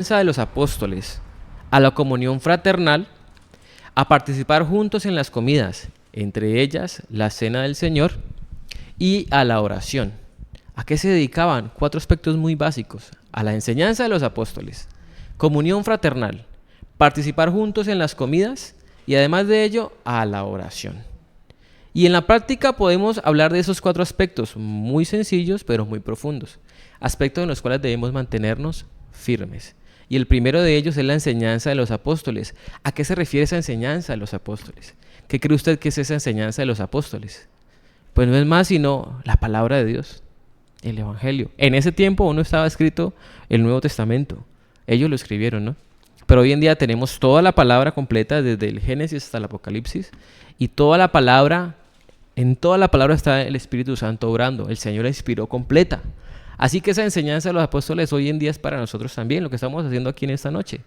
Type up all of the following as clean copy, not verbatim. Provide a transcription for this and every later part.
de los apóstoles, a la comunión fraternal, a participar juntos en las comidas, entre ellas la cena del Señor, y a la oración. ¿A qué se dedicaban? 4 aspectos muy básicos: a la enseñanza de los apóstoles, comunión fraternal, participar juntos en las comidas y además de ello a la oración. Y en la práctica podemos hablar de esos 4 aspectos muy sencillos pero muy profundos, aspectos en los cuales debemos mantenernos firmes. Y el primero de ellos es la enseñanza de los apóstoles. ¿A qué se refiere esa enseñanza de los apóstoles? ¿Qué cree usted que es esa enseñanza de los apóstoles? Pues no es más sino la palabra de Dios, el Evangelio. En ese tiempo aún no estaba escrito el Nuevo Testamento. Ellos lo escribieron, ¿no? Pero hoy en día tenemos toda la palabra completa, desde el Génesis hasta el Apocalipsis, y toda la palabra, en toda la palabra está el Espíritu Santo obrando. El Señor la inspiró completa. Así que esa enseñanza de los apóstoles hoy en día es para nosotros también. Lo que estamos haciendo aquí en esta noche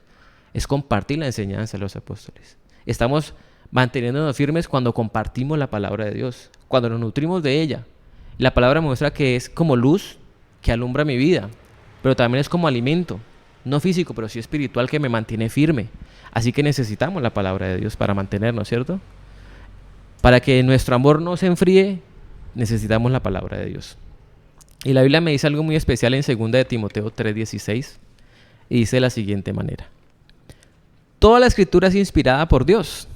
es compartir la enseñanza de los apóstoles. Estamos manteniéndonos firmes cuando compartimos la palabra de Dios, cuando nos nutrimos de ella. La palabra me muestra que es como luz que alumbra mi vida, pero también es como alimento, no físico, pero sí espiritual, que me mantiene firme. Así que necesitamos la palabra de Dios para mantenernos, ¿cierto? Para que nuestro amor no se enfríe, necesitamos la palabra de Dios. Y la Biblia me dice algo muy especial en 2 de Timoteo 3:16, y dice de la siguiente manera: toda la escritura es inspirada por Dios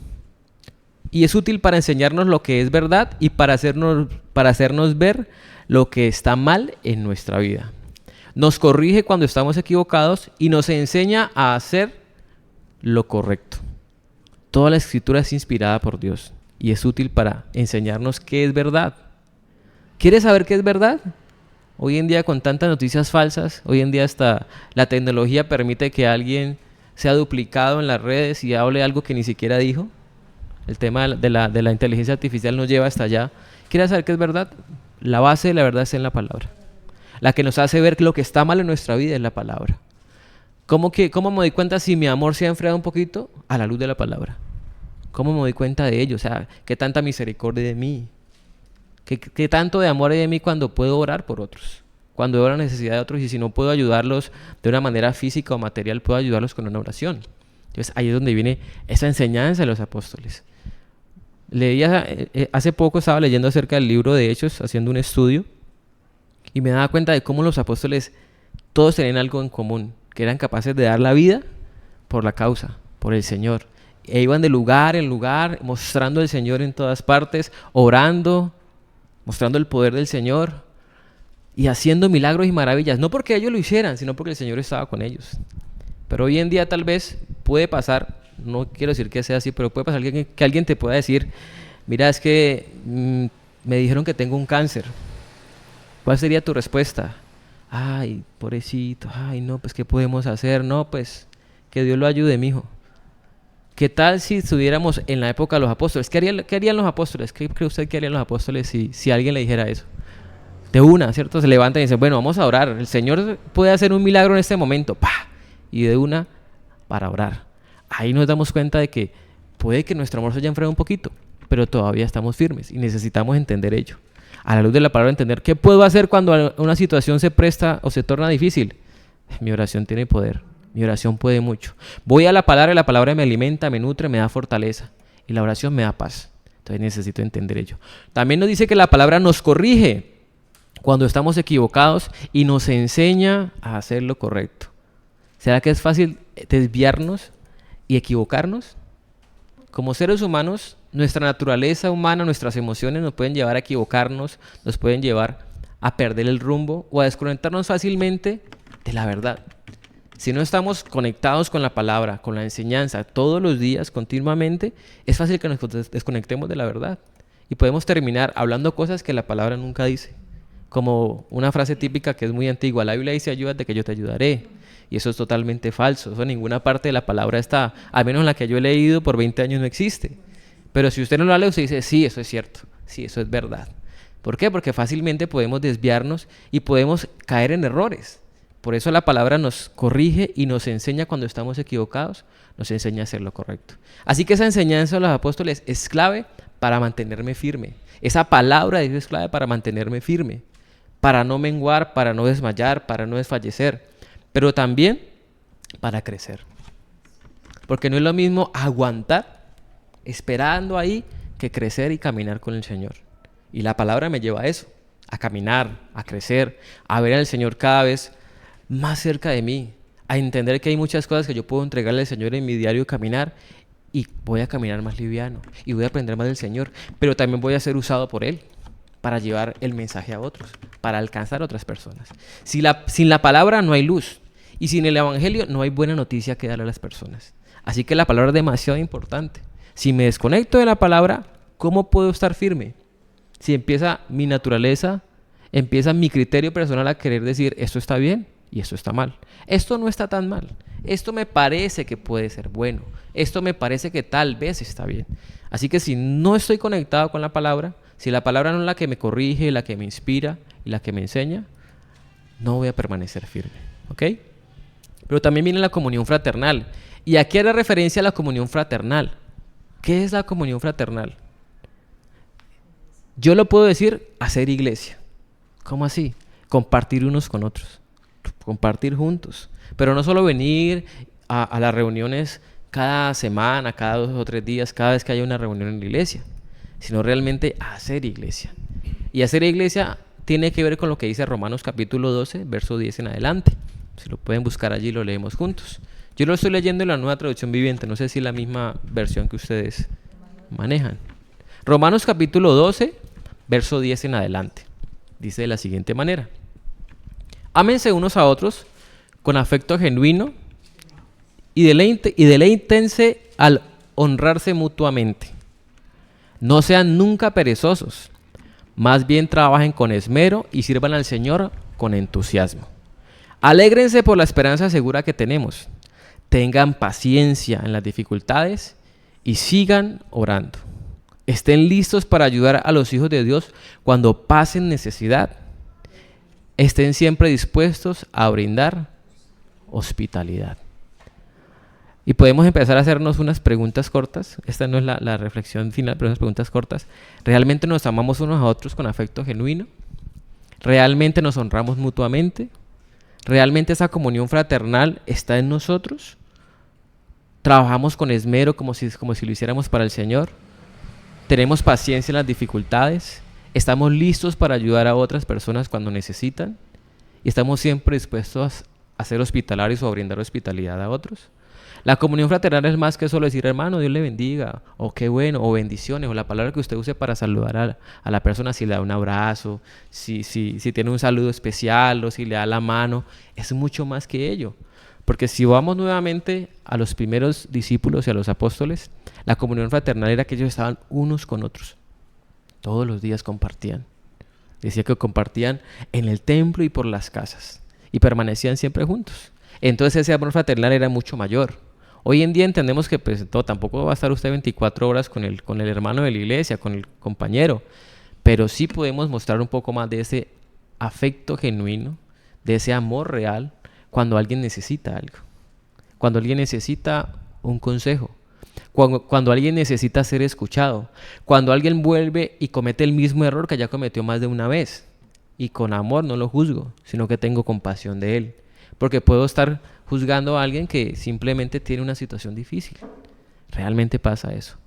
y es útil para enseñarnos lo que es verdad y para hacernos ver lo que está mal en nuestra vida. Nos corrige cuando estamos equivocados y nos enseña a hacer lo correcto. Toda la escritura es inspirada por Dios y es útil para enseñarnos qué es verdad. ¿Quieres saber qué es verdad? Hoy en día, con tantas noticias falsas, hoy en día hasta la tecnología permite que alguien sea duplicado en las redes y hable algo que ni siquiera dijo. El tema de la inteligencia artificial nos lleva hasta allá. ¿Quieres saber qué es verdad? La base de la verdad está en la palabra. La que nos hace ver lo que está mal en nuestra vida es la palabra. ¿Cómo me doy cuenta si mi amor se ha enfriado un poquito? A la luz de la palabra. ¿Cómo me doy cuenta de ello? O sea, ¿qué tanta misericordia hay de mí? ¿Qué tanto de amor hay de mí cuando puedo orar por otros? Cuando veo la necesidad de otros, y si no puedo ayudarlos de una manera física o material, puedo ayudarlos con una oración. Entonces ahí es donde viene esa enseñanza de los apóstoles. Hace poco estaba leyendo acerca del libro de Hechos, haciendo un estudio, y me daba cuenta de cómo los apóstoles todos tenían algo en común, que eran capaces de dar la vida por la causa, por el Señor. E iban de lugar en lugar, mostrando al Señor en todas partes, orando, mostrando el poder del Señor y haciendo milagros y maravillas. No porque ellos lo hicieran, sino porque el Señor estaba con ellos. Pero hoy en día tal vez puede pasar, no quiero decir que sea así, pero puede pasar que alguien te pueda decir: mira, es que me dijeron que tengo un cáncer. ¿Cuál sería tu respuesta? Ay, pobrecito, ay no, pues ¿qué podemos hacer? No, pues que Dios lo ayude, mijo. ¿Qué tal si estuviéramos en la época de los apóstoles? ¿Qué harían los apóstoles? ¿Qué cree usted que harían los apóstoles si alguien le dijera eso? De una, ¿cierto? Se levantan y dicen: bueno, vamos a orar. El Señor puede hacer un milagro en este momento. ¡Pah! Y de una, para orar. Ahí nos damos cuenta de que puede que nuestro amor se haya enfriado un poquito, pero todavía estamos firmes y necesitamos entender ello. A la luz de la palabra, entender qué puedo hacer cuando una situación se presta o se torna difícil. Mi oración tiene poder. Mi oración puede mucho. Voy a la palabra y la palabra me alimenta, me nutre, me da fortaleza. Y la oración me da paz. Entonces necesito entender ello. También nos dice que la palabra nos corrige cuando estamos equivocados y nos enseña a hacer lo correcto. ¿Será que es fácil desviarnos y equivocarnos? Como seres humanos, nuestra naturaleza humana, nuestras emociones nos pueden llevar a equivocarnos, nos pueden llevar a perder el rumbo o a desconectarnos fácilmente de la verdad. Si no estamos conectados con la palabra, con la enseñanza, todos los días, continuamente, es fácil que nos desconectemos de la verdad. Y podemos terminar hablando cosas que la palabra nunca dice. Como una frase típica que es muy antigua: la Biblia dice: ayúdate que yo te ayudaré. Y eso es totalmente falso. Eso en ninguna parte de la palabra está. Al menos en la que yo he leído por 20 años no existe. Pero si usted no lo lee, usted dice: sí, eso es cierto. Sí, eso es verdad. ¿Por qué? Porque fácilmente podemos desviarnos y podemos caer en errores. Por eso la palabra nos corrige y nos enseña cuando estamos equivocados, nos enseña a hacer lo correcto. Así que esa enseñanza de los apóstoles es clave para mantenerme firme. Esa palabra de Dios es clave para mantenerme firme, para no menguar, para no desmayar, para no desfallecer. Pero también para crecer. Porque no es lo mismo aguantar esperando ahí que crecer y caminar con el Señor. Y la palabra me lleva a eso, a caminar, a crecer, a ver al Señor cada vez más cerca de mí, a entender que hay muchas cosas que yo puedo entregarle al Señor en mi diario caminar y voy a caminar más liviano y voy a aprender más del Señor, pero también voy a ser usado por Él para llevar el mensaje a otros, para alcanzar a otras personas. Sin la palabra no hay luz y sin el Evangelio no hay buena noticia que darle a las personas. Así que la palabra es demasiado importante. Si me desconecto de la palabra, ¿cómo puedo estar firme? Si empieza mi naturaleza, empieza mi criterio personal a querer decir esto está bien y esto está mal. Esto no está tan mal. Esto me parece que puede ser bueno. Esto me parece que tal vez está bien. Así que si no estoy conectado con la palabra, si la palabra no es la que me corrige, la que me inspira y la que me enseña, no voy a permanecer firme. ¿Ok? Pero también viene la comunión fraternal. Y aquí haré referencia a la comunión fraternal. ¿Qué es la comunión fraternal? Yo lo puedo decir, hacer iglesia. ¿Cómo así? Compartir unos con otros. Compartir juntos. Pero no solo venir a las reuniones cada semana, cada 2 o 3 días, cada vez que haya una reunión en la iglesia, sino realmente hacer iglesia. Y hacer iglesia tiene que ver con lo que dice Romanos capítulo 12, verso 10 en adelante. Si lo pueden buscar allí, lo leemos juntos. Yo lo estoy leyendo en la Nueva Traducción Viviente, no sé si es la misma versión que ustedes manejan. Romanos capítulo 12, verso 10 en adelante. Dice de la siguiente manera: ámense unos a otros con afecto genuino y deleítense al honrarse mutuamente. No sean nunca perezosos, más bien trabajen con esmero y sirvan al Señor con entusiasmo. Alégrense por la esperanza segura que tenemos. Tengan paciencia en las dificultades y sigan orando. Estén listos para ayudar a los hijos de Dios cuando pasen necesidad. Estén siempre dispuestos a brindar hospitalidad. Y podemos empezar a hacernos unas preguntas cortas. Esta no es la reflexión final, pero unas preguntas cortas. ¿Realmente nos amamos unos a otros con afecto genuino? ¿Realmente nos honramos mutuamente? ¿Realmente esa comunión fraternal está en nosotros? ¿Trabajamos con esmero como si lo hiciéramos para el Señor? ¿Tenemos paciencia en las dificultades? ¿Estamos listos para ayudar a otras personas cuando necesitan? ¿Y estamos siempre dispuestos a ser hospitalarios o a brindar hospitalidad a otros? La comunión fraternal es más que solo decir hermano, Dios le bendiga, o qué bueno, o bendiciones, o la palabra que usted use para saludar a la persona, si le da un abrazo, si tiene un saludo especial o si le da la mano. Es mucho más que ello. Porque si vamos nuevamente a los primeros discípulos y a los apóstoles, la comunión fraternal era que ellos estaban unos con otros. Todos los días compartían. Decía que compartían en el templo y por las casas. Y permanecían siempre juntos. Entonces ese amor fraternal era mucho mayor. Hoy en día entendemos que pues, tampoco va a estar usted 24 horas con el hermano de la iglesia, con el compañero. Pero sí podemos mostrar un poco más de ese afecto genuino, de ese amor real, cuando alguien necesita algo. Cuando alguien necesita un consejo. Cuando alguien necesita ser escuchado. Cuando alguien vuelve y comete el mismo error que ya cometió más de una vez. Y con amor no lo juzgo, sino que tengo compasión de él. Porque puedo estar juzgando a alguien que simplemente tiene una situación difícil. Realmente pasa eso.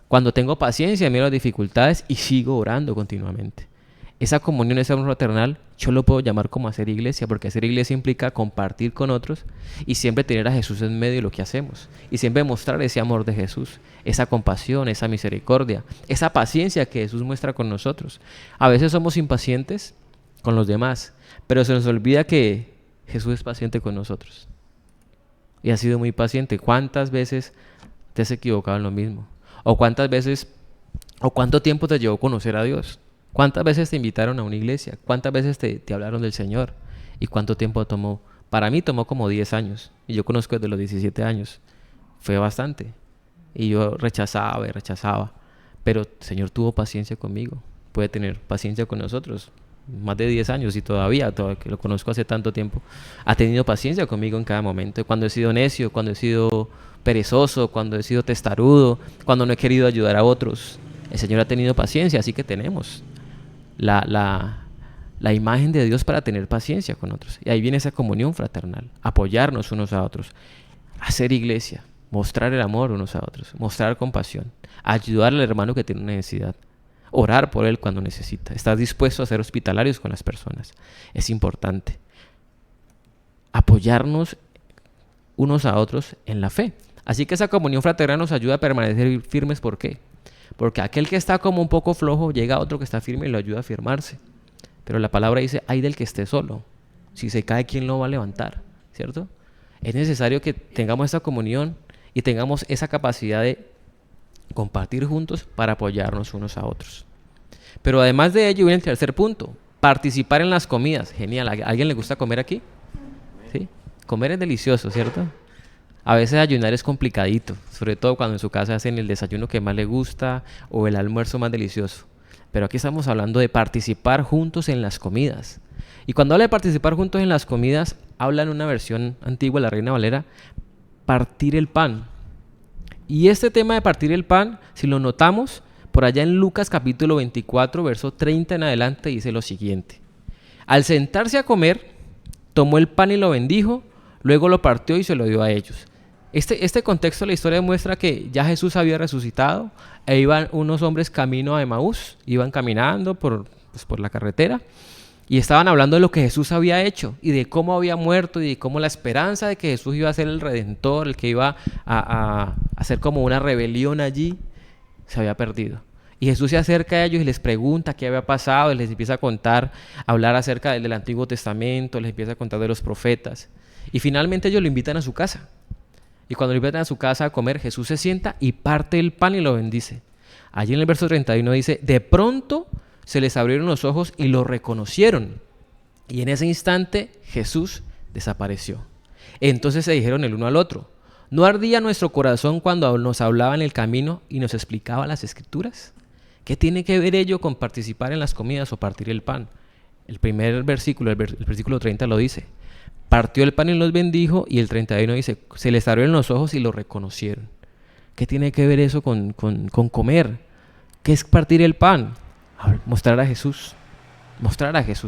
Cuando tengo paciencia, miro las dificultades y sigo orando continuamente. Esa comunión, ese amor fraternal, yo lo puedo llamar como hacer iglesia, porque hacer iglesia implica compartir con otros y siempre tener a Jesús en medio de lo que hacemos. Y siempre mostrar ese amor de Jesús, esa compasión, esa misericordia, esa paciencia que Jesús muestra con nosotros. A veces somos impacientes con los demás, pero se nos olvida que Jesús es paciente con nosotros. Y ha sido muy paciente. ¿Cuántas veces te has equivocado en lo mismo? ¿O cuántas veces, o cuánto tiempo te llevó a conocer a Dios? ¿Cuántas veces te invitaron a una iglesia? ¿Cuántas veces te hablaron del Señor? ¿Y cuánto tiempo tomó? Para mí tomó como 10 años. Y yo conozco desde los 17 años. Fue bastante. Y yo rechazaba y rechazaba. Pero el Señor tuvo paciencia conmigo. Puede tener paciencia con nosotros. Más de 10 años y todavía que lo conozco hace tanto tiempo, ha tenido paciencia conmigo en cada momento. Cuando he sido necio, cuando he sido perezoso, cuando he sido testarudo, cuando no he querido ayudar a otros, el Señor ha tenido paciencia. Así que tenemos la la imagen de Dios para tener paciencia con otros. Y ahí viene esa comunión fraternal, apoyarnos unos a otros, hacer iglesia, mostrar el amor unos a otros, mostrar compasión, ayudar al hermano que tiene una necesidad, orar por él cuando necesita, estar dispuesto a ser hospitalarios con las personas. Es importante apoyarnos unos a otros en la fe. Así que esa comunión fraternal nos ayuda a permanecer firmes. ¿Por qué? Porque aquel que está como un poco flojo, llega a otro que está firme y lo ayuda a afirmarse. Pero la palabra dice, ay del que esté solo. Si se cae, ¿quién lo va a levantar? ¿Cierto? Es necesario que tengamos esa comunión y tengamos esa capacidad de compartir juntos para apoyarnos unos a otros. Pero además de ello viene el tercer punto, participar en las comidas. Genial. ¿A alguien le gusta comer aquí? ¿Sí? Comer es delicioso, ¿cierto? A veces ayunar es complicadito, sobre todo cuando en su casa hacen el desayuno que más le gusta o el almuerzo más delicioso. Pero aquí estamos hablando de participar juntos en las comidas. Y cuando habla de participar juntos en las comidas, habla en una versión antigua, la Reina Valera, partir el pan. Y este tema de partir el pan, si lo notamos, por allá en Lucas capítulo 24, verso 30 en adelante, dice lo siguiente. Al sentarse a comer, tomó el pan y lo bendijo, luego lo partió y se lo dio a ellos. Este contexto de la historia muestra que ya Jesús había resucitado e iban unos hombres camino a Emaús, iban caminando por la carretera y estaban hablando de lo que Jesús había hecho y de cómo había muerto y de cómo la esperanza de que Jesús iba a ser el Redentor, el que iba a hacer como una rebelión allí, se había perdido. Y Jesús se acerca a ellos y les pregunta qué había pasado, y les empieza a contar, a hablar acerca del Antiguo Testamento, les empieza a contar de los profetas. Y finalmente ellos lo invitan a su casa. Y cuando lo invitan a su casa a comer, Jesús se sienta y parte el pan y lo bendice. Allí en el verso 31 dice, de pronto se les abrieron los ojos y lo reconocieron. Y en ese instante Jesús desapareció. Entonces se dijeron el uno al otro, ¿no ardía nuestro corazón cuando nos hablaba en el camino y nos explicaba las Escrituras? ¿Qué tiene que ver ello con participar en las comidas o partir el pan? El primer versículo, el versículo 30 lo dice. Partió el pan y los bendijo, y el 31 dice, se les abrieron los ojos y lo reconocieron. ¿Qué tiene que ver eso con comer? ¿Qué es partir el pan? Mostrar a Jesús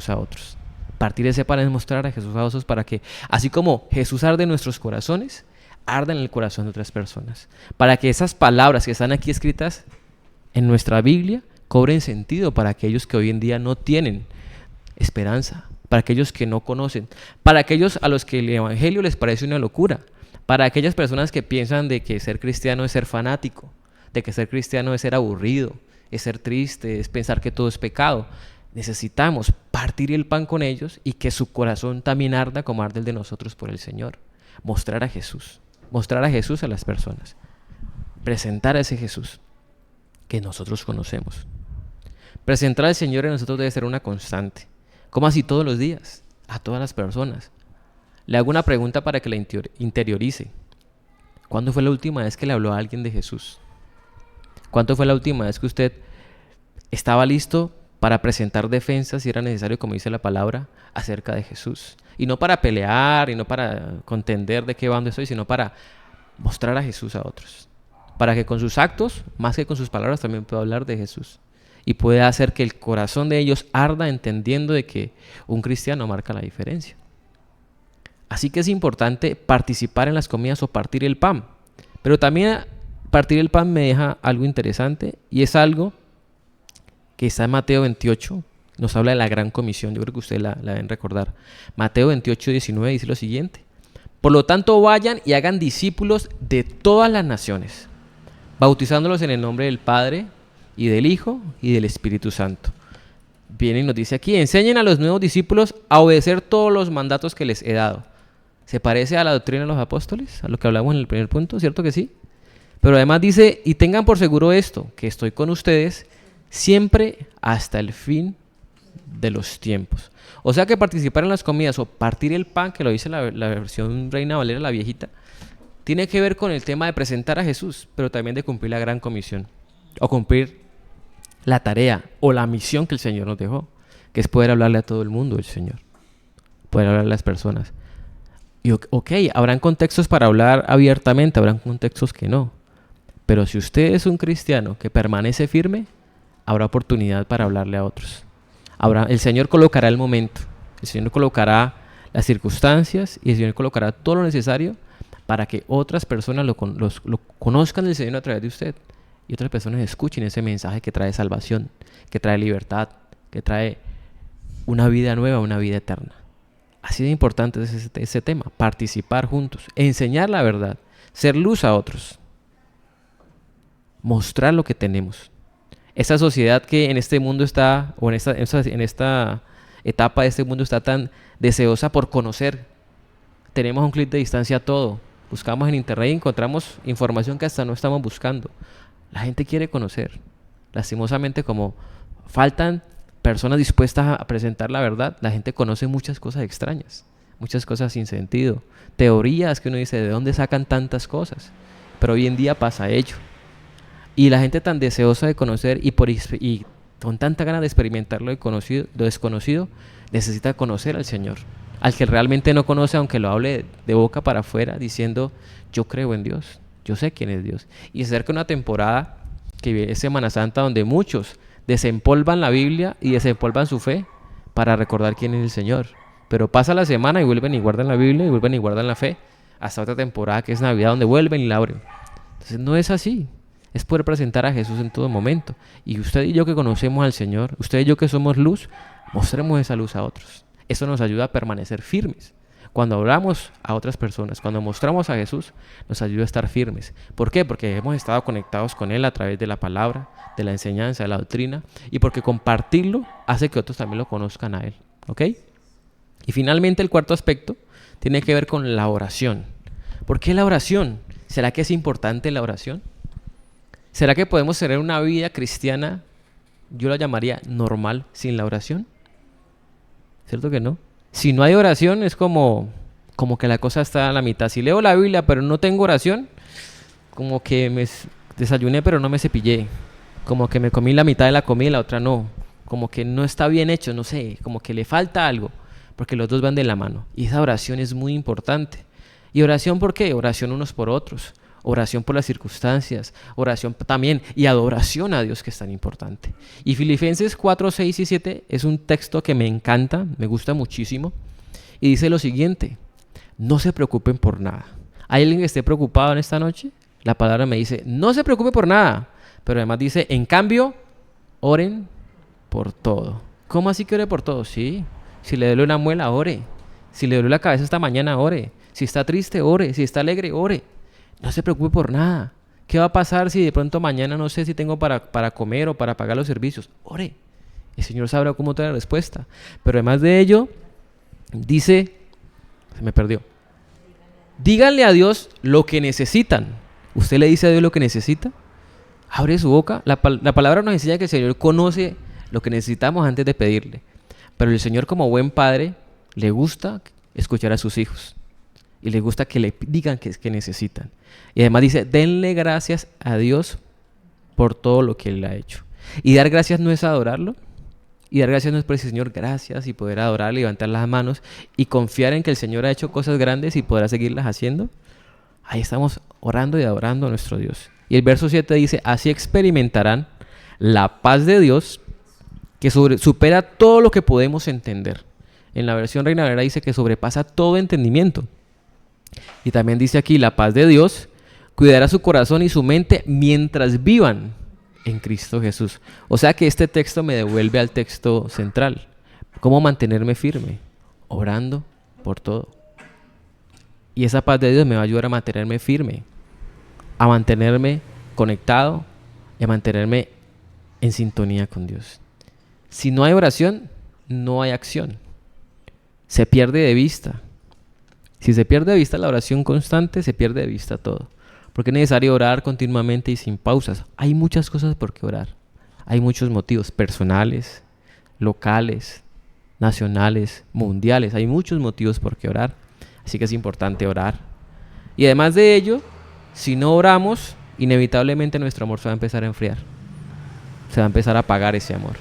a otros. Partir ese pan es mostrar a Jesús a otros para que, así como Jesús arde en nuestros corazones, arda en el corazón de otras personas. Para que esas palabras que están aquí escritas en nuestra Biblia cobren sentido para aquellos que hoy en día no tienen esperanza, para aquellos que no conocen, para aquellos a los que el evangelio les parece una locura, para aquellas personas que piensan de que ser cristiano es ser fanático, de que ser cristiano es ser aburrido, es ser triste, es pensar que todo es pecado. Necesitamos partir el pan con ellos y que su corazón también arda como arde el de nosotros por el Señor. Mostrar a Jesús a las personas, presentar a ese Jesús que nosotros conocemos. Presentar al Señor en nosotros debe ser una constante. ¿Cómo así todos los días? A todas las personas. Le hago una pregunta para que la interiorice. ¿Cuándo fue la última vez que le habló a alguien de Jesús? ¿Cuándo fue la última vez que usted estaba listo para presentar defensas, si era necesario, como dice la palabra, acerca de Jesús? Y no para pelear, y no para contender de qué bando estoy, sino para mostrar a Jesús a otros. Para que con sus actos, más que con sus palabras, también pueda hablar de Jesús. Y puede hacer que el corazón de ellos arda entendiendo de que un cristiano marca la diferencia. Así que es importante participar en las comidas o partir el pan. Pero también partir el pan me deja algo interesante, y es algo que está en Mateo 28, nos habla de la gran comisión. Yo creo que ustedes la deben recordar. Mateo 28, 19 dice lo siguiente: por lo tanto, vayan y hagan discípulos de todas las naciones, bautizándolos en el nombre del Padre, y del Hijo, y del Espíritu Santo. Viene y nos dice aquí, enseñen a los nuevos discípulos a obedecer todos los mandatos que les he dado. ¿Se parece a la doctrina de los apóstoles? A lo que hablamos en el primer punto, ¿cierto que sí? Pero además dice, y tengan por seguro esto, que estoy con ustedes siempre hasta el fin de los tiempos. O sea que participar en las comidas o partir el pan, que lo dice la versión Reina Valera, la viejita, tiene que ver con el tema de presentar a Jesús, pero también de cumplir la gran comisión, o cumplir la tarea o la misión que el Señor nos dejó, que es poder hablarle a todo el mundo del Señor, poder hablarle a las personas. Y habrán contextos para hablar abiertamente, habrán contextos que no, pero si usted es un cristiano que permanece firme, habrá oportunidad para hablarle a otros. Ahora, el Señor colocará el momento, el Señor colocará las circunstancias y el Señor colocará todo lo necesario para que otras personas lo conozcan del Señor a través de usted y otras personas escuchen ese mensaje que trae salvación, que trae libertad, que trae una vida nueva, una vida eterna. Así de importante es ese tema, participar juntos, enseñar la verdad, ser luz a otros, mostrar lo que tenemos. Esa sociedad que en este mundo está, o en esta etapa de este mundo está tan deseosa por conocer. Tenemos a un clic de distancia todo. Buscamos en internet y encontramos información que hasta no estamos buscando. La gente quiere conocer. Lastimosamente, como faltan personas dispuestas a presentar la verdad, la gente conoce muchas cosas extrañas, muchas cosas sin sentido, teorías que uno dice, ¿de dónde sacan tantas cosas? Pero hoy en día pasa ello. Y la gente tan deseosa de conocer y con tanta ganas de experimentar lo desconocido, necesita conocer al Señor. Al que realmente no conoce, aunque lo hable de boca para afuera, diciendo, yo creo en Dios, yo sé quién es Dios. Y se acerca una temporada que es Semana Santa, donde muchos desempolvan la Biblia y desempolvan su fe para recordar quién es el Señor. Pero pasa la semana y vuelven y guardan la Biblia y vuelven y guardan la fe. Hasta otra temporada que es Navidad, donde vuelven y la abren. Entonces no es así. Es poder presentar a Jesús en todo momento. Y usted y yo que conocemos al Señor, usted y yo que somos luz, mostremos esa luz a otros. Eso nos ayuda a permanecer firmes. Cuando hablamos a otras personas, cuando mostramos a Jesús, nos ayuda a estar firmes. ¿Por qué? Porque hemos estado conectados con Él a través de la palabra, de la enseñanza, de la doctrina, y porque compartirlo hace que otros también lo conozcan a Él. ¿Ok? Y finalmente el cuarto aspecto tiene que ver con la oración. ¿Por qué la oración? ¿Será que es importante la oración? ¿Será que podemos tener una vida cristiana, yo la llamaría normal, sin la oración? ¿Cierto que no? Si no hay oración es como que la cosa está a la mitad. Si leo la Biblia pero no tengo oración, como que me desayuné pero no me cepillé. Como que me comí la mitad de la comida y la otra no. Como que no está bien hecho, no sé, como que le falta algo. Porque los dos van de la mano. Y esa oración es muy importante. ¿Y oración por qué? Oración unos por otros. Oración por las circunstancias, oración también y adoración a Dios, que es tan importante. Y Filipenses 4, 6 y 7 es un texto que me encanta, me gusta muchísimo, y dice lo siguiente: no se preocupen por nada. ¿Hay alguien que esté preocupado en esta noche? La palabra me dice, no se preocupe por nada, pero además dice, en cambio, oren por todo. ¿Cómo así que ore por todo? Sí, si le duele una muela, ore. Si le duele la cabeza esta mañana, ore. Si está triste, ore. Si está alegre, ore. No se preocupe por nada. ¿Qué va a pasar si de pronto mañana no sé si tengo para comer o para pagar los servicios? Ore. El Señor sabrá cómo te da la respuesta. Pero además de ello, dice, se me perdió. Díganle a Dios lo que necesitan. ¿Usted le dice a Dios lo que necesita? Abre su boca. La palabra nos enseña que el Señor conoce lo que necesitamos antes de pedirle. Pero el Señor, como buen padre, le gusta escuchar a sus hijos. Y le gusta que le digan que necesitan. Y además dice, denle gracias a Dios por todo lo que Él ha hecho. Y dar gracias no es adorarlo. Y dar gracias no es por decir, Señor, gracias, y poder adorar, levantar las manos y confiar en que el Señor ha hecho cosas grandes y podrá seguirlas haciendo. Ahí estamos orando y adorando a nuestro Dios. Y el verso 7 dice, así experimentarán la paz de Dios que supera todo lo que podemos entender. En la versión Reina Valera dice que sobrepasa todo entendimiento. Y también dice aquí, la paz de Dios cuidará su corazón y su mente mientras vivan en Cristo Jesús. O sea que este texto me devuelve al texto central. ¿Cómo mantenerme firme? Orando por todo. Y esa paz de Dios me va a ayudar a mantenerme firme, a mantenerme conectado y a mantenerme en sintonía con Dios. Si no hay oración, no hay acción. Se pierde de vista. Si se pierde de vista la oración constante, se pierde de vista todo. Porque es necesario orar continuamente y sin pausas. Hay muchas cosas por qué orar. Hay muchos motivos personales, locales, nacionales, mundiales. Hay muchos motivos por qué orar. Así que es importante orar. Y además de ello, si no oramos, inevitablemente nuestro amor se va a empezar a enfriar. Se va a empezar a apagar ese amor.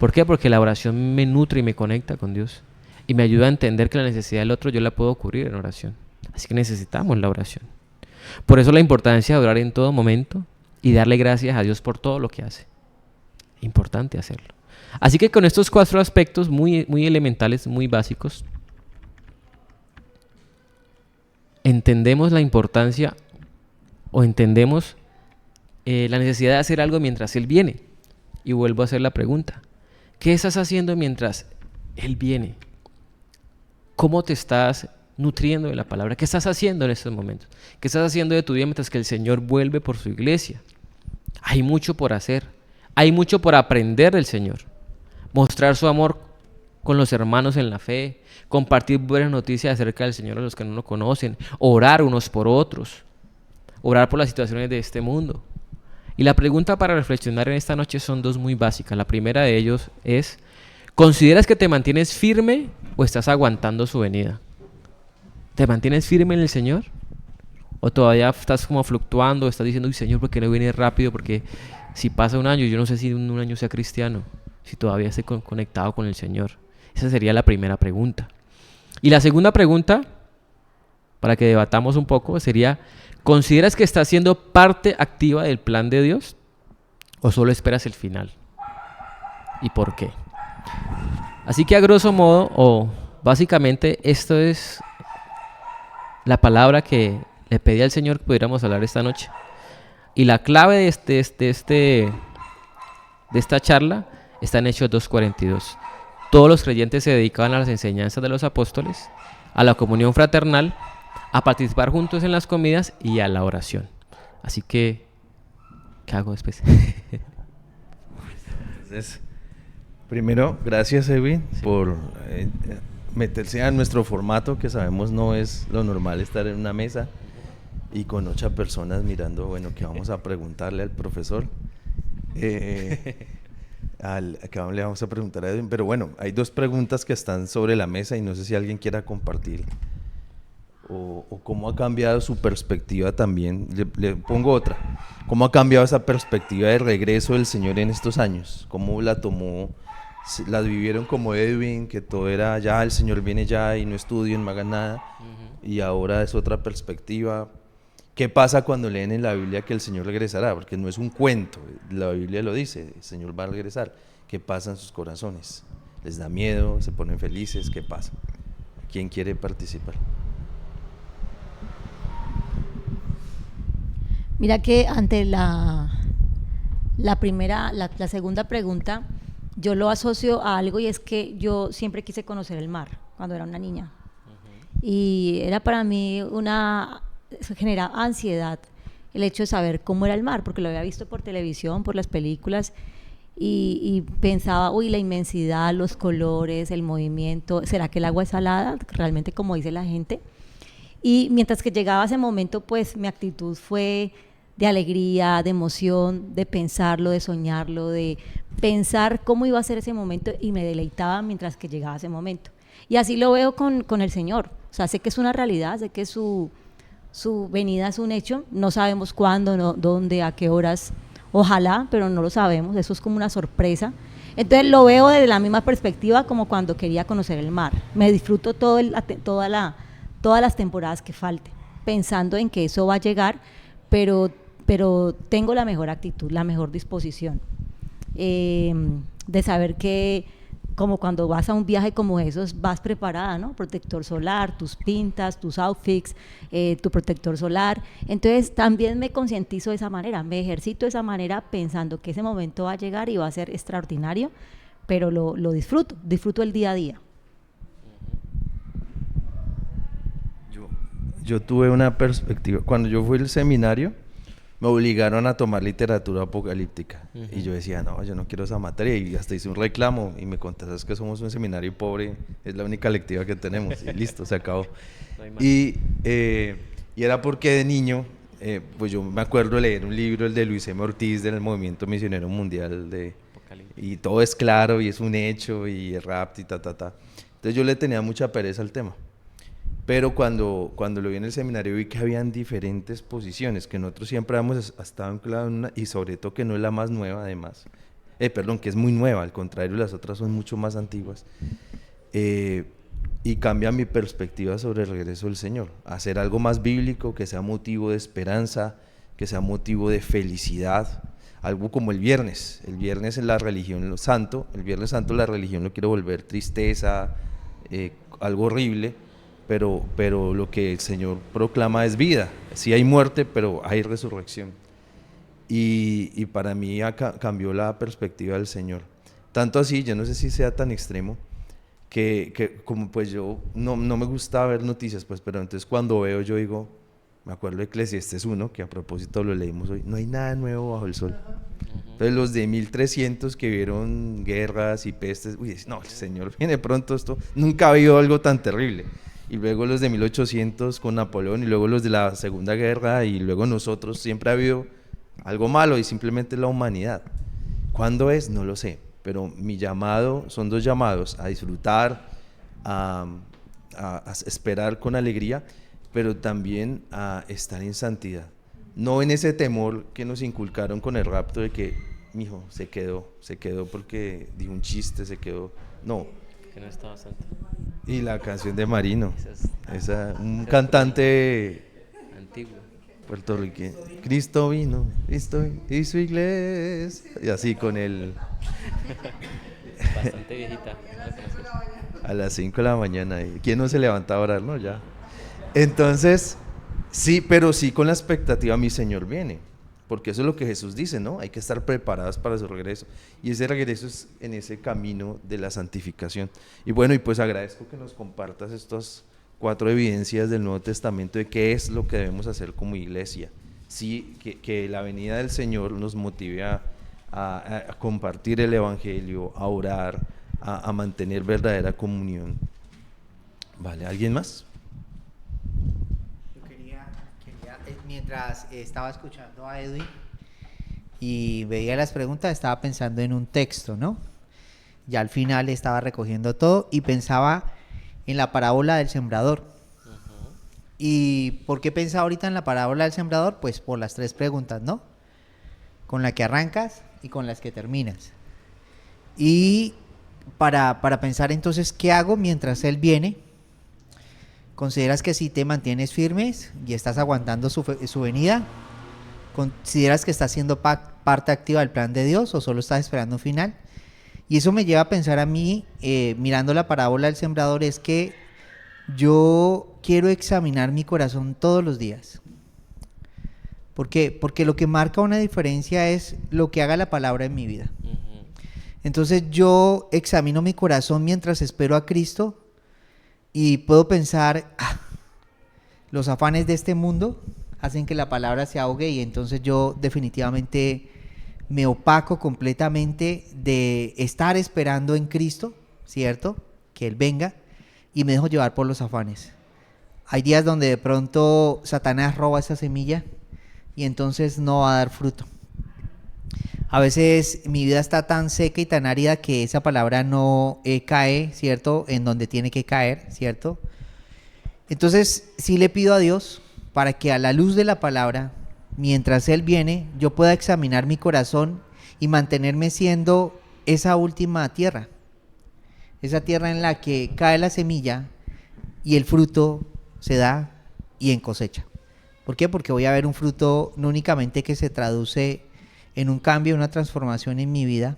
¿Por qué? Porque la oración me nutre y me conecta con Dios. Y me ayuda a entender que la necesidad del otro yo la puedo cubrir en oración. Así que necesitamos la oración. Por eso la importancia de orar en todo momento y darle gracias a Dios por todo lo que hace. Importante hacerlo. Así que con estos 4 aspectos muy, muy elementales, muy básicos, entendemos la importancia o entendemos la necesidad de hacer algo mientras Él viene. Y vuelvo a hacer la pregunta: ¿qué estás haciendo mientras Él viene? ¿Cómo te estás nutriendo de la palabra? ¿Qué estás haciendo en estos momentos? ¿Qué estás haciendo de tu vida mientras que el Señor vuelve por su iglesia? Hay mucho por hacer. Hay mucho por aprender del Señor. Mostrar su amor con los hermanos en la fe. Compartir buenas noticias acerca del Señor a los que no lo conocen. Orar unos por otros. Orar por las situaciones de este mundo. Y la pregunta para reflexionar en esta noche son 2 muy básicas. La primera de ellos es: ¿consideras que te mantienes firme o estás aguantando su venida? ¿Te mantienes firme en el Señor? ¿O todavía estás como fluctuando? ¿Estás diciendo, uy, Señor, ¿por qué no viene rápido? Porque si pasa un año, yo no sé si un año sea cristiano, si todavía estoy conectado con el Señor. Esa sería la primera pregunta. Y la segunda pregunta, para que debatamos un poco, sería: ¿consideras que estás siendo parte activa del plan de Dios? ¿O solo esperas el final? ¿Y por qué? Así que a grosso modo, o básicamente, esto es la palabra que le pedí al Señor que pudiéramos hablar esta noche. Y la clave de esta charla está en Hechos 2:42. Todos los creyentes se dedicaban a las enseñanzas de los apóstoles, a la comunión fraternal, a participar juntos en las comidas y a la oración. Así que, ¿qué hago después? Entonces, primero, gracias, Edwin, por meterse a nuestro formato, que sabemos no es lo normal estar en una mesa y con 8 personas mirando, bueno, ¿qué vamos a preguntarle al profesor? ¿Qué le vamos a preguntar a Edwin? Pero bueno, hay 2 preguntas que están sobre la mesa y no sé si alguien quiera compartir o cómo ha cambiado su perspectiva también. Le pongo otra: ¿cómo ha cambiado esa perspectiva de regreso del Señor en estos años? ¿Cómo la tomó? ¿La vivieron como Edwin, que todo era ya, el Señor viene ya y no estudien, no hagan nada? Y ahora es otra perspectiva. ¿Qué pasa cuando leen en la Biblia que el Señor regresará? Porque no es un cuento, la Biblia lo dice, el Señor va a regresar. ¿Qué pasa en sus corazones? ¿Les da miedo? ¿Se ponen felices? ¿Qué pasa? ¿Quién quiere participar? Mira que ante la segunda pregunta, yo lo asocio a algo, y es que yo siempre quise conocer el mar cuando era una niña. Y era para mí genera ansiedad el hecho de saber cómo era el mar, porque lo había visto por televisión, por las películas, y pensaba, uy, la inmensidad, los colores, el movimiento, ¿será que el agua es salada? Realmente, como dice la gente. Y mientras que llegaba ese momento, pues mi actitud fue de alegría, de emoción, de pensarlo, de soñarlo, de pensar cómo iba a ser ese momento, y me deleitaba mientras que llegaba ese momento. Y así lo veo con el Señor. O sea, sé que es una realidad, sé que su venida es un hecho. No sabemos cuándo, no, dónde, a qué horas. Ojalá, pero no lo sabemos. Eso es como una sorpresa. Entonces lo veo desde la misma perspectiva como cuando quería conocer el mar. Me disfruto todas las temporadas que falte, pensando en que eso va a llegar, pero tengo la mejor actitud, la mejor disposición, de saber que, como cuando vas a un viaje como esos, vas preparada, ¿no? Protector solar, tus pintas, tus outfits, tu protector solar. Entonces también me concientizo de esa manera, me ejercito de esa manera, pensando que ese momento va a llegar y va a ser extraordinario, pero lo disfruto el día a día. Yo tuve una perspectiva. Cuando yo fui al seminario, me obligaron a tomar literatura apocalíptica. Y yo decía, no, yo no quiero esa materia. Y hasta hice un reclamo y me contaste, es que somos un seminario pobre, es la única lectiva que tenemos. Y listo, se acabó. No, y era porque de niño, pues yo me acuerdo de leer un libro, el de Luis M. Ortiz, del Movimiento Misionero Mundial. Y todo es claro y es un hecho y el rap y Entonces yo le tenía mucha pereza al tema. Pero cuando lo vi en el seminario vi que habían diferentes posiciones, que nosotros siempre hemos estado anclados en una, y sobre todo que no es la más nueva además, que es muy nueva, al contrario las otras son mucho más antiguas, y cambia mi perspectiva sobre el regreso del Señor, hacer algo más bíblico, que sea motivo de esperanza, que sea motivo de felicidad, algo como el viernes en la religión santo, el viernes santo la religión lo quiere volver tristeza, algo horrible, pero lo que el Señor proclama es vida. Sí hay muerte, pero hay resurrección. Y para mí cambió la perspectiva del Señor. Tanto así, yo no sé si sea tan extremo, que como pues yo no me gusta ver noticias, pues, pero entonces cuando veo yo digo, me acuerdo de Eclesiastés 1, que a propósito lo leímos hoy, no hay nada nuevo bajo el sol. Entonces los de 1300 que vieron guerras y pestes, uy, no, el Señor viene pronto, esto, nunca ha habido algo tan terrible. Y luego los de 1800 con Napoleón, y luego los de la Segunda Guerra, y luego nosotros, siempre ha habido algo malo y simplemente la humanidad. ¿Cuándo es? No lo sé, pero mi llamado, son dos llamados, a disfrutar, a esperar con alegría, pero también a estar en santidad. No en ese temor que nos inculcaron con el rapto de que, mijo, se quedó porque dijo un chiste, se quedó. No. Que no estaba santo. Y la canción de Marino, un cantante Antiguo. puertorriqueño. Cristo vino, Cristo y su iglesia. Y así con el... Bastante viejita. A las 5 de la mañana. ¿Quién no se levanta a orar? No, ya. Entonces, sí, pero sí con la expectativa, mi Señor viene. Porque eso es lo que Jesús dice, ¿no? Hay que estar preparados para su regreso. Y ese regreso es en ese camino de la santificación. Y bueno, y pues agradezco que nos compartas estas 4 evidencias del Nuevo Testamento de qué es lo que debemos hacer como iglesia. Sí, que la venida del Señor nos motive a compartir el Evangelio, a orar, a mantener verdadera comunión. ¿Vale? ¿Alguien más? Mientras estaba escuchando a Edwin y veía las preguntas, estaba pensando en un texto, ¿no? Ya al final estaba recogiendo todo y pensaba en la parábola del sembrador. ¿Y por qué pensaba ahorita en la parábola del sembrador? Pues por las 3 preguntas, ¿no? Con la que arrancas y con las que terminas. Y para pensar entonces, ¿qué hago mientras Él viene? ¿Consideras que si te mantienes firmes y estás aguantando su venida? ¿Consideras que estás siendo parte activa del plan de Dios o solo estás esperando un final? Y eso me lleva a pensar a mí, mirando la parábola del sembrador, es que yo quiero examinar mi corazón todos los días. ¿Por qué? Porque lo que marca una diferencia es lo que haga la palabra en mi vida. Entonces yo examino mi corazón mientras espero a Cristo. Y puedo pensar, los afanes de este mundo hacen que la palabra se ahogue y entonces yo definitivamente me opaco completamente de estar esperando en Cristo, ¿cierto? Que Él venga y me dejo llevar por los afanes. Hay días donde de pronto Satanás roba esa semilla y entonces no va a dar fruto. A veces mi vida está tan seca y tan árida que esa palabra no cae, ¿cierto? En donde tiene que caer, ¿cierto? Entonces sí le pido a Dios para que a la luz de la palabra, mientras Él viene, yo pueda examinar mi corazón y mantenerme siendo esa última tierra. Esa tierra en la que cae la semilla y el fruto se da y en cosecha. ¿Por qué? Porque voy a ver un fruto no únicamente que se traduce en un cambio, una transformación en mi vida,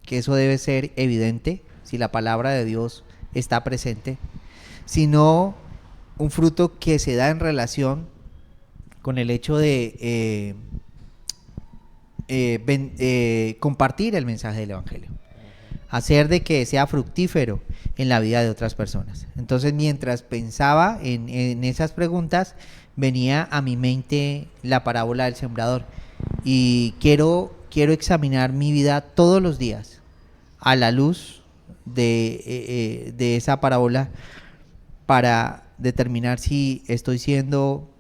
que eso debe ser evidente si la palabra de Dios está presente, sino un fruto que se da en relación con el hecho de compartir el mensaje del Evangelio, hacer de que sea fructífero en la vida de otras personas. Entonces, mientras pensaba en esas preguntas, venía a mi mente la parábola del sembrador. Y quiero examinar mi vida todos los días a la luz de esa parábola para determinar si estoy siendo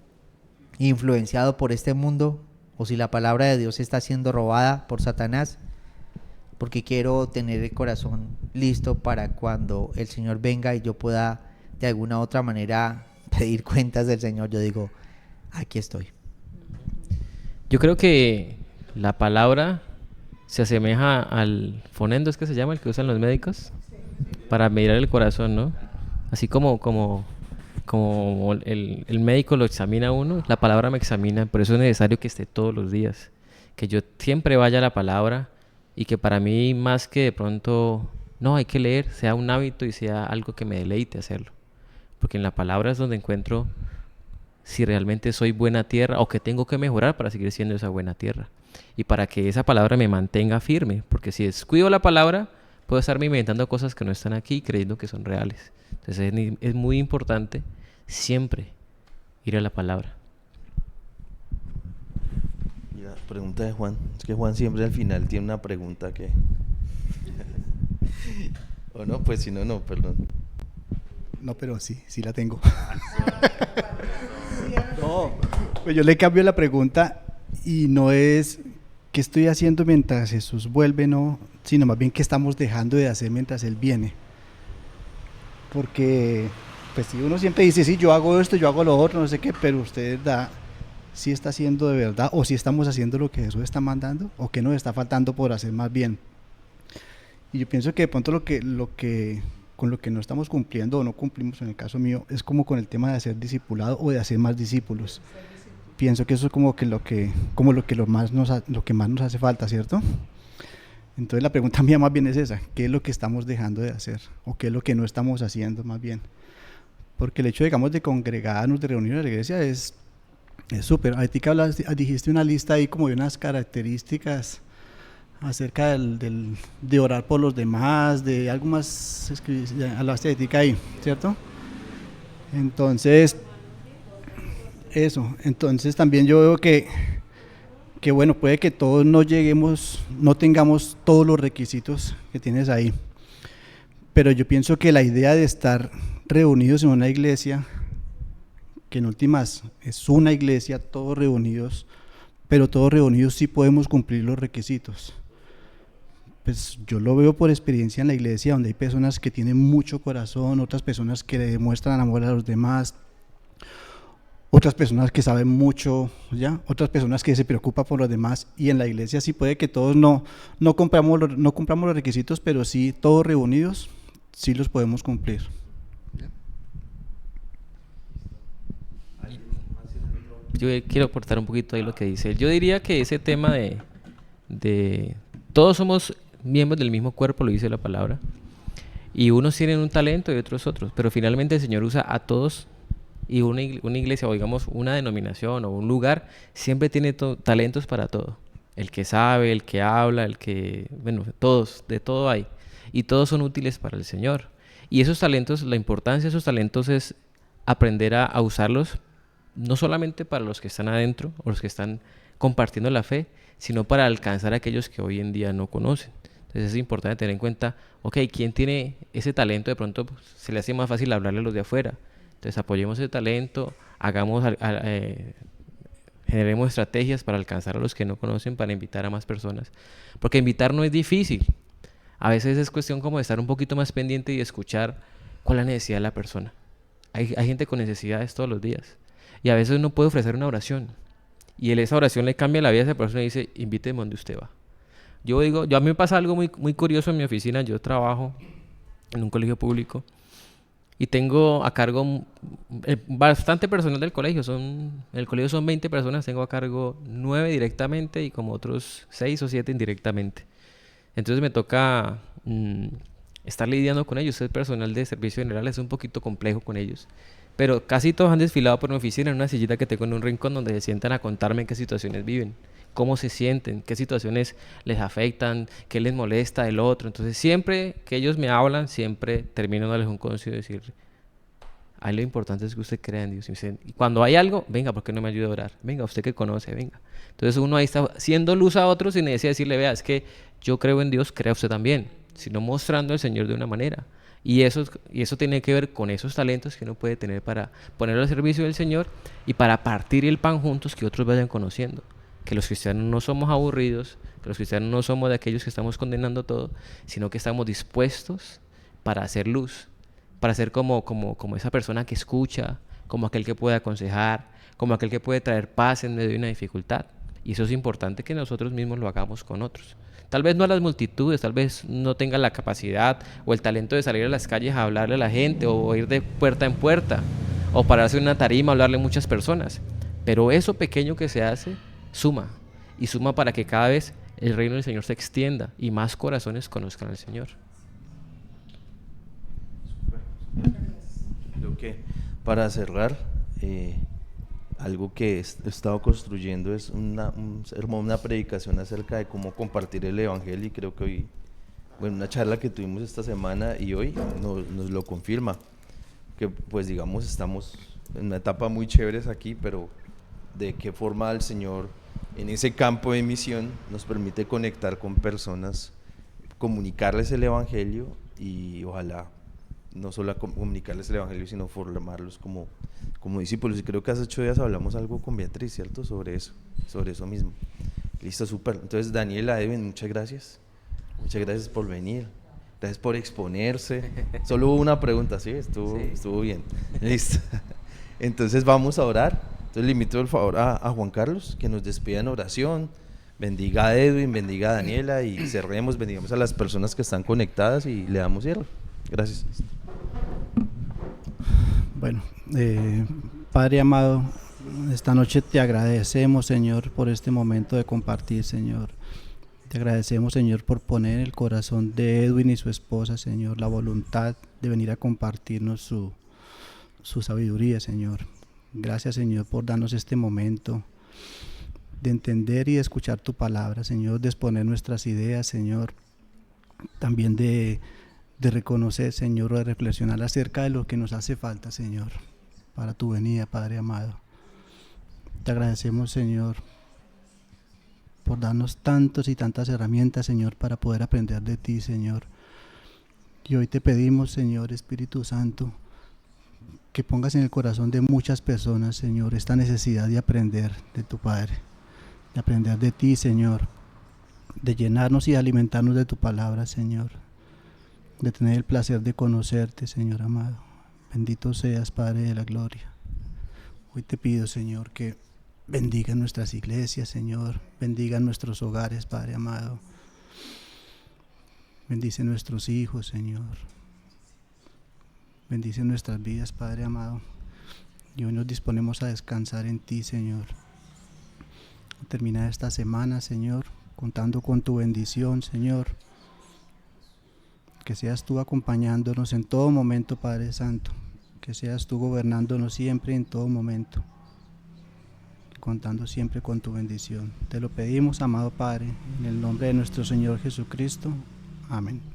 influenciado por este mundo o si la palabra de Dios está siendo robada por Satanás, porque quiero tener el corazón listo para cuando el Señor venga y yo pueda de alguna u otra manera pedir cuentas del Señor. Yo digo, aquí estoy. Yo creo que la palabra se asemeja al fonendo, ¿es que se llama? El que usan los médicos para medir el corazón, ¿no? Así como el médico lo examina a uno, la palabra me examina, por eso es necesario que esté todos los días, que yo siempre vaya a la palabra y que para mí más que de pronto, no, hay que leer, sea un hábito y sea algo que me deleite hacerlo. Porque en la palabra es donde encuentro si realmente soy buena tierra o que tengo que mejorar para seguir siendo esa buena tierra. Y para que esa palabra me mantenga firme, porque si descuido la palabra, puedo estarme inventando cosas que no están aquí creyendo que son reales. Entonces es muy importante siempre ir a la palabra. Y la pregunta de Juan, es que Juan siempre al final tiene una pregunta que... o no, pues si no, no, perdón. No, pero sí la tengo. No, pues yo le cambio la pregunta y no es qué estoy haciendo mientras Jesús vuelve, no, sino más bien qué estamos dejando de hacer mientras Él viene. Porque, pues si uno siempre dice, sí, yo hago esto, yo hago lo otro, no sé qué, pero usted da, si está haciendo de verdad, o si estamos haciendo lo que Jesús está mandando, o qué nos está faltando por hacer más bien. Y yo pienso que de pronto con lo que no estamos cumpliendo o no cumplimos, en el caso mío, es como con el tema de hacer discipulado o de hacer más discípulos. Pienso que eso es como lo que más nos hace falta, ¿cierto? Entonces la pregunta mía más bien es esa, ¿qué es lo que estamos dejando de hacer? ¿O qué es lo que no estamos haciendo más bien? Porque el hecho, digamos, de congregarnos, de reunirnos en la iglesia es súper. Ahorita dijiste una lista ahí como de unas características acerca de orar por los demás, de algo más, hablaste de ética ahí, ¿cierto? Entonces, entonces también yo veo que bueno, puede que todos no tengamos todos los requisitos que tienes ahí, pero yo pienso que la idea de estar reunidos en una iglesia, que en últimas es una iglesia, todos reunidos, pero todos reunidos sí podemos cumplir los requisitos. Pues yo lo veo por experiencia en la iglesia, donde hay personas que tienen mucho corazón, otras personas que le demuestran amor a los demás, otras personas que saben mucho, ¿ya? Otras personas que se preocupan por los demás, y en la iglesia sí puede que todos no cumplamos los requisitos, pero sí todos reunidos, sí los podemos cumplir. Yo quiero aportar un poquito ahí lo que dice él. Yo diría que ese tema de todos somos miembros del mismo cuerpo, lo dice la palabra, y unos tienen un talento y otros otros, pero finalmente el Señor usa a todos, y una iglesia o digamos una denominación o un lugar siempre tiene talentos para todo. El que sabe, el que habla, bueno, todos, de todo hay, y todos son útiles para el Señor. Y esos talentos, la importancia de esos talentos es aprender a usarlos, no solamente para los que están adentro o los que están compartiendo la fe, sino para alcanzar a aquellos que hoy en día no conocen. Entonces es importante tener en cuenta, ok, ¿quién tiene ese talento? De pronto pues, se le hace más fácil hablarle a los de afuera. Entonces apoyemos ese talento, generemos estrategias para alcanzar a los que no conocen, para invitar a más personas. Porque invitar no es difícil. A veces es cuestión como de estar un poquito más pendiente y escuchar cuál es la necesidad de la persona. Hay gente con necesidades todos los días. Y a veces uno puede ofrecer una oración. Y esa oración le cambia la vida a esa persona y dice, invíteme donde usted va. A mí me pasa algo muy, muy curioso en mi oficina. Yo trabajo en un colegio público y tengo a cargo bastante personal del colegio. En el colegio son 20 personas, tengo a cargo 9 directamente y como otros 6 o 7 indirectamente. Entonces me toca estar lidiando con ellos. El personal de servicio general es un poquito complejo con ellos. Pero casi todos han desfilado por mi oficina en una sillita que tengo en un rincón donde se sientan a contarme en qué situaciones viven, cómo se sienten, qué situaciones les afectan, qué les molesta del otro. Entonces siempre que ellos me hablan, siempre termino dándoles un consejo y decir, ahí lo importante es que usted crea en Dios. Y cuando hay algo, venga, ¿por qué no me ayuda a orar? Venga, usted que conoce, venga. Entonces uno ahí está siendo luz a otros sin necesidad de decirle, vea, es que yo creo en Dios, crea usted también, sino mostrando al Señor de una manera. Y eso tiene que ver con esos talentos que uno puede tener para ponerlo al servicio del Señor y para partir el pan juntos, que otros vayan conociendo. Que los cristianos no somos aburridos, que los cristianos no somos de aquellos que estamos condenando todo, sino que estamos dispuestos para hacer luz, para ser como esa persona que escucha, como aquel que puede aconsejar, como aquel que puede traer paz en medio de una dificultad. Y eso es importante que nosotros mismos lo hagamos con otros. Tal vez no a las multitudes, tal vez no tenga la capacidad o el talento de salir a las calles a hablarle a la gente o ir de puerta en puerta o pararse en una tarima a hablarle a muchas personas. Pero eso pequeño que se hace, suma. y suma para que cada vez el reino del Señor se extienda y más corazones conozcan al Señor. Creo que para cerrar, algo que he estado construyendo es una predicación acerca de cómo compartir el Evangelio, y creo que hoy, bueno, una charla que tuvimos esta semana y hoy nos lo confirma, que pues digamos estamos en una etapa muy chévere aquí, pero de qué forma el Señor en ese campo de misión nos permite conectar con personas, comunicarles el Evangelio y ojalá no solo comunicarles el Evangelio, sino formarlos como discípulos. Y creo que hace 8 días hablamos algo con Beatriz, ¿cierto? Sobre eso mismo. Listo, súper. Entonces, Daniela, Edwin, muchas gracias. Muchas gracias por venir. Gracias por exponerse. Solo hubo una pregunta, ¿sí? Estuvo bien. Listo. Entonces, vamos a orar. Entonces, le invito, por favor, a Juan Carlos, que nos despida en oración. Bendiga a Edwin, bendiga a Daniela y cerremos, bendigamos a las personas que están conectadas y le damos cierre. Gracias. Bueno, Padre amado, esta noche te agradecemos, Señor, por este momento de compartir, Señor. Te agradecemos, Señor, por poner en el corazón de Edwin y su esposa, Señor, la voluntad de venir a compartirnos su sabiduría, Señor. Gracias, Señor, por darnos este momento de entender y de escuchar tu palabra, Señor, de exponer nuestras ideas, Señor, también de reconocer, Señor, o de reflexionar acerca de lo que nos hace falta, Señor, para tu venida, Padre amado. Te agradecemos, Señor, por darnos tantas y tantas herramientas, Señor, para poder aprender de ti, Señor. Y hoy te pedimos, Señor, Espíritu Santo, que pongas en el corazón de muchas personas, Señor, esta necesidad de aprender de tu Padre, de aprender de ti, Señor, de llenarnos y de alimentarnos de tu palabra, Señor, de tener el placer de conocerte, Señor amado. Bendito seas, Padre de la gloria. Hoy te pido, Señor, que bendiga nuestras iglesias, Señor, bendiga nuestros hogares, Padre amado. Bendice nuestros hijos, Señor. Bendice nuestras vidas, Padre amado. Y hoy nos disponemos a descansar en ti, Señor. A terminar esta semana, Señor, contando con tu bendición, Señor. Que seas tú acompañándonos en todo momento, Padre Santo. Que seas tú gobernándonos siempre en todo momento. Contando siempre con tu bendición. Te lo pedimos, amado Padre, en el nombre de nuestro Señor Jesucristo. Amén.